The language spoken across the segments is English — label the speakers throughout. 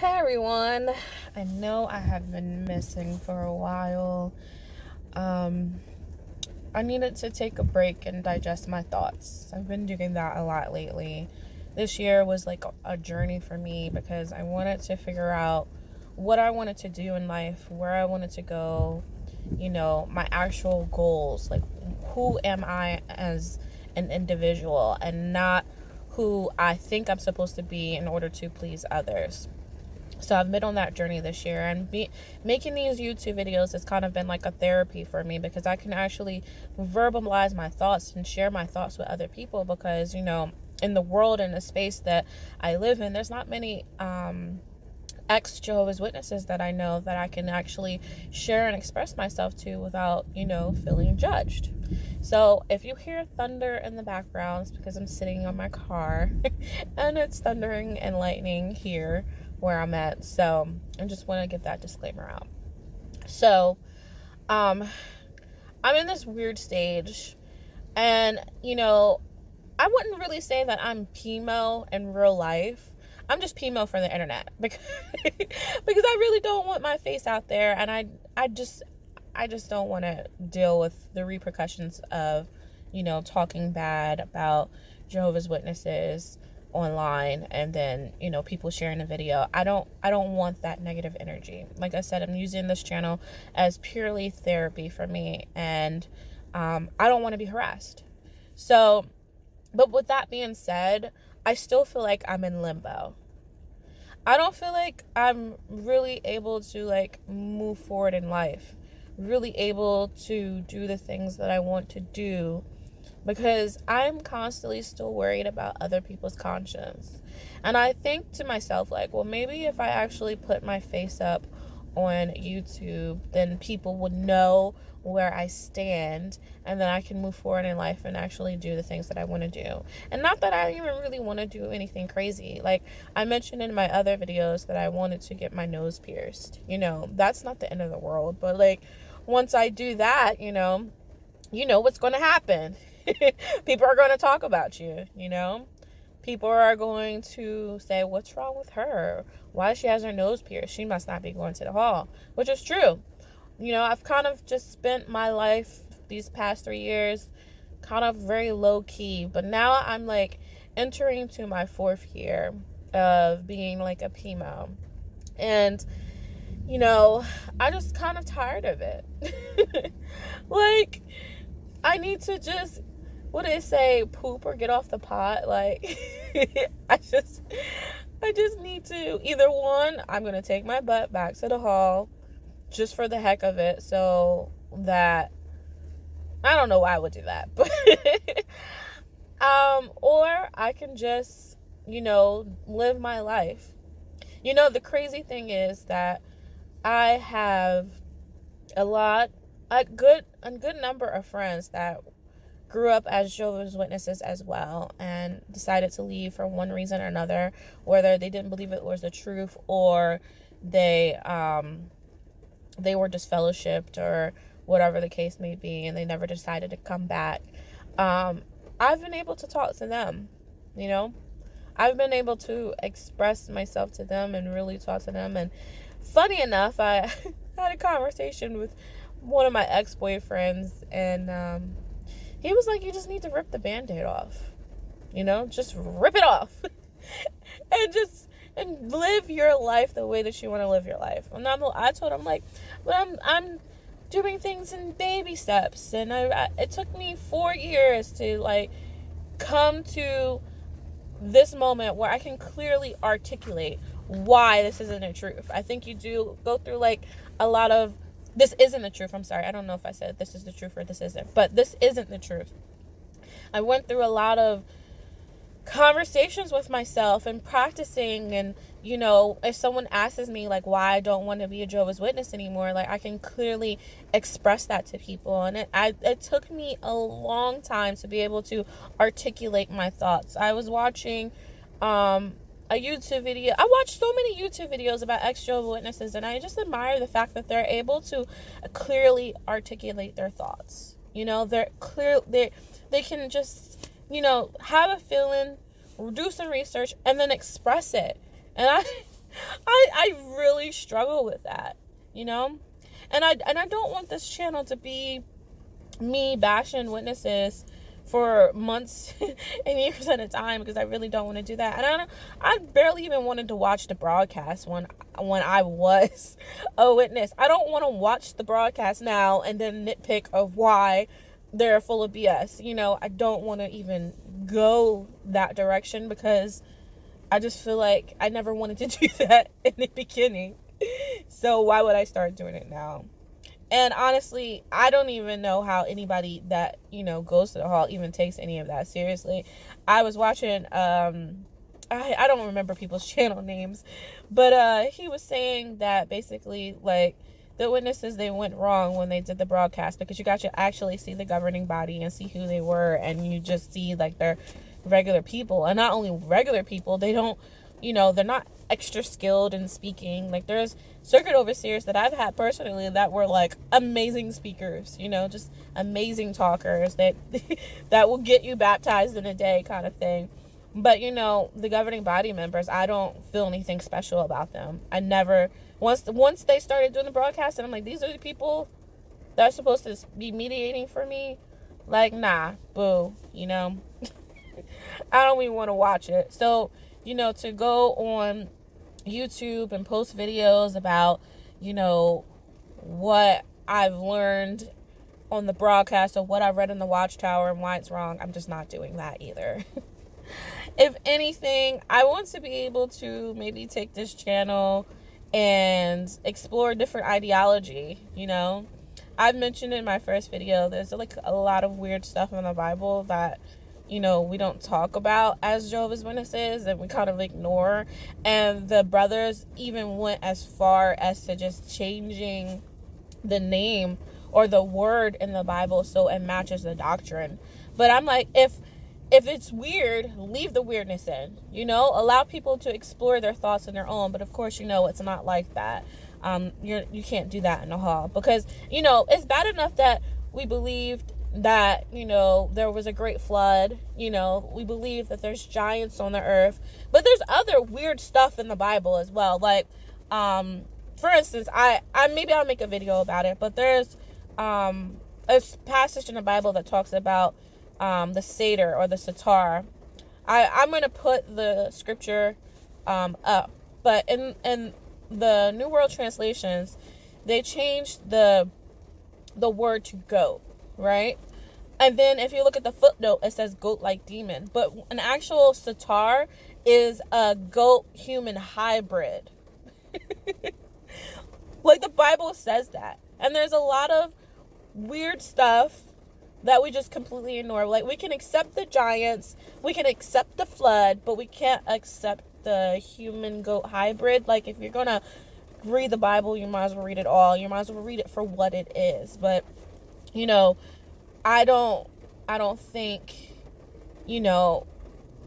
Speaker 1: Hey everyone, I know I have been missing for a while. I needed to take a break and digest my thoughts. I've been doing that a lot lately. This year was like a journey for me because I wanted to figure out what I wanted to do in life, where I wanted to go, my actual goals. Like, who am I as an individual and not who I think I'm supposed to be in order to please others. So I've been on that journey this year, and making these YouTube videos has kind of been like a therapy for me because I can actually verbalize my thoughts and share my thoughts with other people because, in the world, in the space that I live in, there's not many ex-Jehovah's Witnesses that I know that I can actually share and express myself to without, feeling judged. So if you hear thunder in the background, it's because I'm sitting on my car and it's thundering and lightning here where I'm at. So I just want to give that disclaimer out. So I'm in this weird stage, and I wouldn't really say that I'm PIMO in real life. I'm just PIMO for the internet because I really don't want my face out there, and I just don't want to deal with the repercussions of talking bad about Jehovah's Witnesses online, and then people sharing the video. I don't want that negative energy. Like I said, I'm using this channel as purely therapy for me, and I don't want to be harassed. So, but with that being said, I still feel like I'm in limbo. I don't feel like I'm really able to move forward in life, really able to do the things that I want to do, because I'm constantly still worried about other people's conscience. And I think to myself, well, maybe if I actually put my face up on YouTube, then people would know where I stand, and then I can move forward in life and actually do the things that I want to do. And not that I even really want to do anything crazy. Like I mentioned in my other videos that I wanted to get my nose pierced. That's not the end of the world, but once I do that, what's going to happen. People are going to talk about you, People are going to say, what's wrong with her? Why she has her nose pierced? She must not be going to the hall, which is true. I've kind of just spent my life these past 3 years kind of very low key, but now I'm entering to my 4th year of being a PIMO. And I just kind of tired of it. I need to just, what do they say, poop or get off the pot? I just need to, either one, I'm going to take my butt back to the hall just for the heck of it, so that, I don't know why I would do that, but, or I can just, live my life. The crazy thing is that I have a good number of friends that grew up as Jehovah's Witnesses as well, and decided to leave for one reason or another, whether they didn't believe it was the truth or they were disfellowshipped or whatever the case may be, and they never decided to come back. I've been able to talk to them, I've been able to express myself to them and really talk to them. And funny enough, I had a conversation with one of my ex-boyfriends, and he was like, you just need to rip the Band-Aid off, just rip it off and live your life the way that you want to live your life. And I told him, but I'm doing things in baby steps, and it took me 4 years to come to this moment where I can clearly articulate why this isn't the truth. I think you do go through a lot of, this isn't the truth. I'm sorry. I don't know if I said this is the truth or this isn't, but this isn't the truth. I went through a lot of conversations with myself and practicing, and if someone asks me why I don't want to be a Jehovah's Witness anymore, I can clearly express that to people. And it took me a long time to be able to articulate my thoughts. I was watching a YouTube video. I watched so many YouTube videos about ex-Jehovah's Witnesses, and I just admire the fact that they're able to clearly articulate their thoughts. They're clear. They can just have a feeling, do some research, and then express it. And I really struggle with that, you know? And I don't want this channel to be me bashing witnesses for months and years at a time, because I really don't want to do that. And I barely even wanted to watch the broadcast when I was a witness. I don't want to watch the broadcast now and then nitpick of why they're full of BS. You know, I don't want to even go that direction, because I just feel like I never wanted to do that in the beginning. So why would I start doing it now? And honestly, I don't even know how anybody that, you know, goes to the hall even takes any of that seriously. I was watching, I don't remember people's channel names, but he was saying that basically, like, the witnesses, they went wrong when they did the broadcast, because you got to actually see the governing body and see who they were, and you just see, like, they're regular people. And not only regular people, they don't, you know, they're not extra skilled in speaking. Like, there's circuit overseers that I've had personally that were like amazing speakers, you know, just amazing talkers that that will get you baptized in a day kind of thing. But, you know, the governing body members, I don't feel anything special about them. I never, once they started doing the broadcast, and I'm like, these are the people that are supposed to be mediating for me. Like, nah, boo, you know. I don't even want to watch it. So, you know, to go on YouTube and post videos about, you know, what I've learned on the broadcast or what I read in the Watchtower and why it's wrong, I'm just not doing that either. If anything, I want to be able to maybe take this channel and explore different ideology, you know. I've mentioned in my first video, there's like a lot of weird stuff in the Bible that, you know, we don't talk about as Jehovah's Witnesses, and we kind of ignore. And the brothers even went as far as to just changing the name or the word in the Bible so it matches the doctrine. But I'm like, if it's weird, leave the weirdness in, you know, allow people to explore their thoughts on their own. But of course, you know, it's not like that. You can't do that in the hall, because, you know, it's bad enough that we believed that, you know, there was a great flood. You know, we believe that there's giants on the earth, but there's other weird stuff in the Bible as well. Like, for instance, I maybe I'll make a video about it, but there's a passage in the Bible that talks about the Seder or the Sitar. I'm going to put the scripture up, but in the New World Translations, they changed the word to goat, right? And then if you look at the footnote, it says goat-like demon. But an actual sitar is a goat-human hybrid. Like, the Bible says that. And there's a lot of weird stuff that we just completely ignore. Like, we can accept the giants, we can accept the flood, but we can't accept the human-goat hybrid. Like, if you're going to read the Bible, you might as well read it all. You might as well read it for what it is. But, you know, I don't think, you know,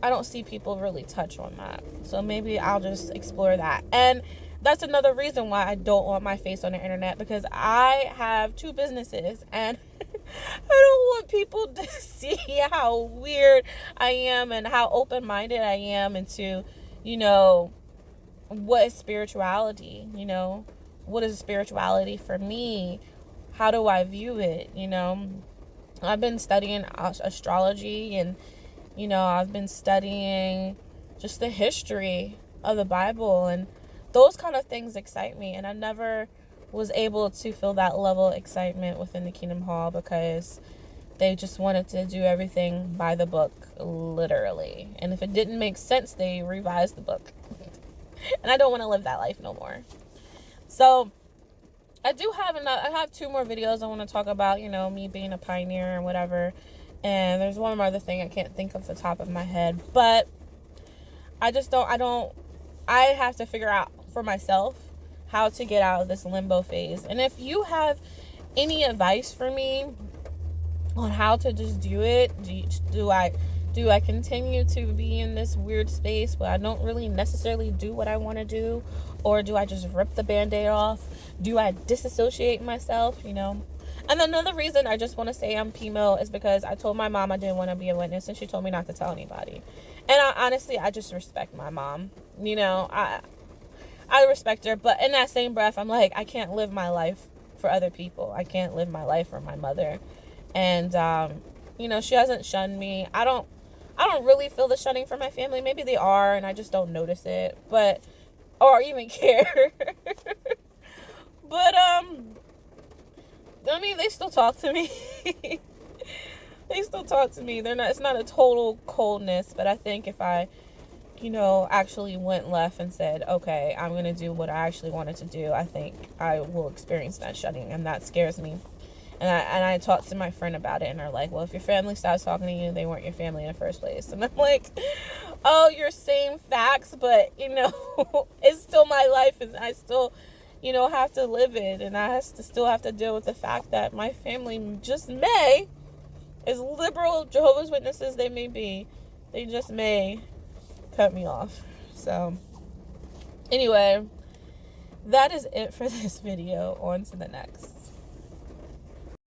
Speaker 1: I don't see people really touch on that. So maybe I'll just explore that. And that's another reason why I don't want my face on the internet, because I have 2 businesses, and I don't want people to see how weird I am and how open-minded I am into, you know, what is spirituality, you know, what is spirituality for me? How do I view it? You know, I've been studying astrology, and, you know, I've been studying just the history of the Bible, and those kind of things excite me. And I never was able to feel that level of excitement within the Kingdom Hall, because they just wanted to do everything by the book, literally. And if it didn't make sense, they revised the book. And I don't want to live that life no more. So I have 2 more videos I want to talk about, you know, me being a pioneer and whatever. And there's one more other thing I can't think of the top of my head, but I have to figure out for myself how to get out of this limbo phase. And if you have any advice for me on how to just do it, do I continue to be in this weird space where I don't really necessarily do what I want to do? Or do I just rip the Band-Aid off? Do I disassociate myself, you know? And another reason I just want to say I'm PIMO is because I told my mom I didn't want to be a witness, and she told me not to tell anybody. And honestly, I just respect my mom. You know, I respect her, but in that same breath, I'm like, I can't live my life for other people. I can't live my life for my mother. And you know, she hasn't shunned me. I don't really feel the shunning from my family. Maybe they are and I just don't notice it, but or even care. But I mean, they still talk to me. They still talk to me. They're not, it's not a total coldness, but I think if I, you know, actually went left and said, okay, I'm going to do what I actually wanted to do, I think I will experience that shutting, and that scares me. And I talked to my friend about it, and they're like, well, if your family stops talking to you, they weren't your family in the first place. And I'm like, oh, you're saying facts, but, you know, it's still my life, and I still, you know, have to live it, and I still have to deal with the fact that my family just may, as liberal Jehovah's Witnesses they may be, they just may cut me off. So, anyway, that is it for this video. On to the next.